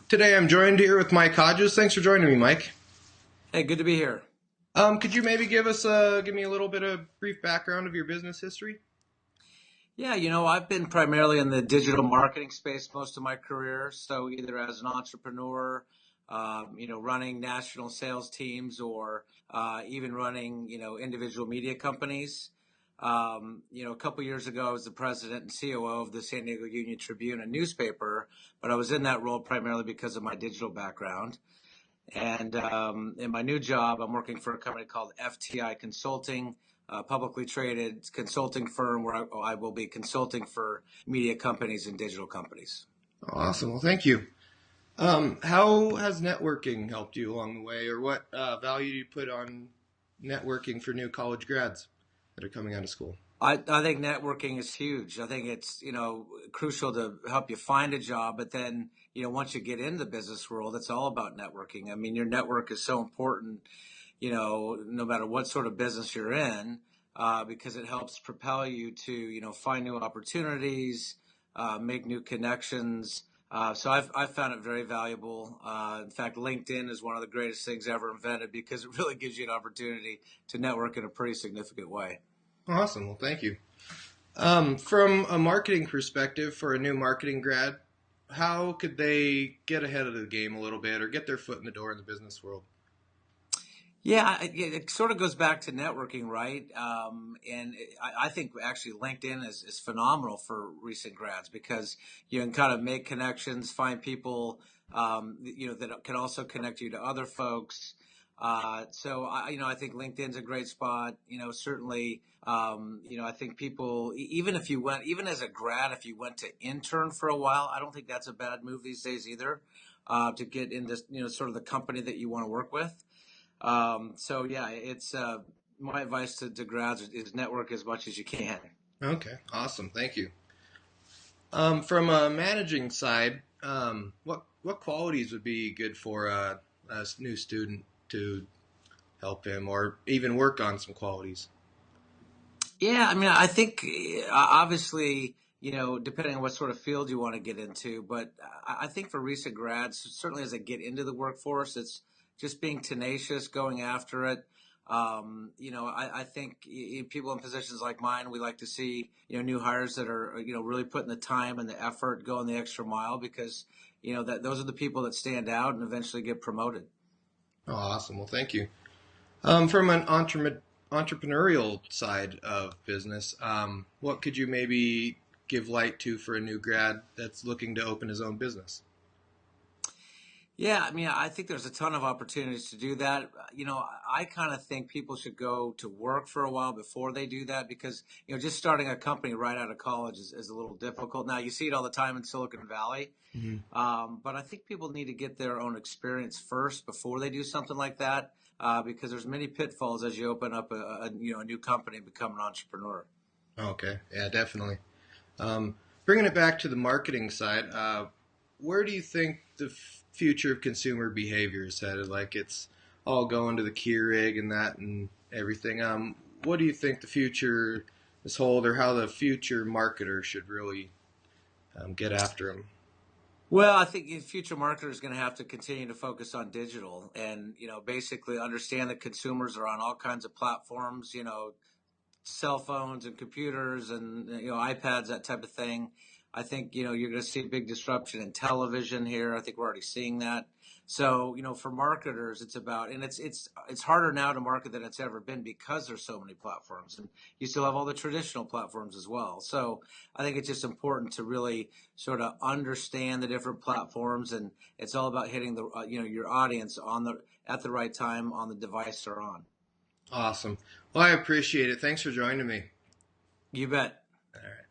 Today I'm joined here with Mike Hodges. Thanks for joining me, Mike. Hey, good to be here. Could you maybe give me a little bit of brief background of your business history? Yeah, I've been primarily in the digital marketing space most of my career. So either as an entrepreneur, running national sales teams or even running, individual media companies. A couple years ago, I was the president and COO of the San Diego Union Tribune, a newspaper, but I was in that role primarily because of my digital background. And in my new job, I'm working for a company called FTI Consulting, a publicly traded consulting firm where I will be consulting for media companies and digital companies. Awesome. Well, thank you. How has networking helped you along the way, or what value do you put on networking for new college grads that are coming out of school? I think networking is huge. I think it's, crucial to help you find a job, but then, once you get into the business world, it's all about networking. I mean, your network is so important, no matter what sort of business you're in, because it helps propel you to, find new opportunities, make new connections. So I've found it very valuable. In fact, LinkedIn is one of the greatest things ever invented because it really gives you an opportunity to network in a pretty significant way. Awesome. Well, thank you. From a marketing perspective, for a new marketing grad, how could they get ahead of the game a little bit or get their foot in the door in the business world? Yeah, it sort of goes back to networking, right? And I think actually LinkedIn is phenomenal for recent grads because you can kind of make connections, find people, that can also connect you to other folks. So I think LinkedIn's a great spot. Certainly, I think people, even if you went, even as a grad, if you went to intern for a while, I don't think that's a bad move these days either, to get in this, sort of the company that you want to work with. So yeah, it's my advice to grads is network as much as you can. Okay, awesome. Thank you. From a managing side, what qualities would be good for a new student to help him, or even work on some qualities? Yeah, I mean, I think obviously, depending on what sort of field you want to get into, but I think for recent grads, certainly as they get into the workforce, it's just being tenacious, going after it. I think people in positions like mine, we like to see, new hires that are, really putting the time and the effort, going the extra mile because, that those are the people that stand out and eventually get promoted. Oh, awesome. Well, thank you. From an entrepreneurial side of business, what could you maybe give light to for a new grad that's looking to open his own business? Yeah, I mean, I think there's a ton of opportunities to do that. I kind of think people should go to work for a while before they do that because, just starting a company right out of college is a little difficult. Now, you see it all the time in Silicon Valley, Hmm. but I think people need to get their own experience first before they do something like that, because there's many pitfalls as you open up a new company and become an entrepreneur. Okay, yeah, definitely. Bringing it back to the marketing side, where do you think the future of consumer behavior is headed? Like it's all going to the Keurig and that and everything. What do you think the future is hold, or how the future marketer should really get after them? Well, I think future marketers are going to have to continue to focus on digital and, basically understand that consumers are on all kinds of platforms, cell phones and computers and iPads, that type of thing. I think you're going to see a big disruption in television here. I think we're already seeing that. So for marketers, it's about and it's harder now to market than it's ever been because there's so many platforms, and you still have all the traditional platforms as well. So I think it's just important to really sort of understand the different platforms, and it's all about hitting the your audience on the at the right time on the device they're on. Awesome. Well, I appreciate it. Thanks for joining me. You bet. All right.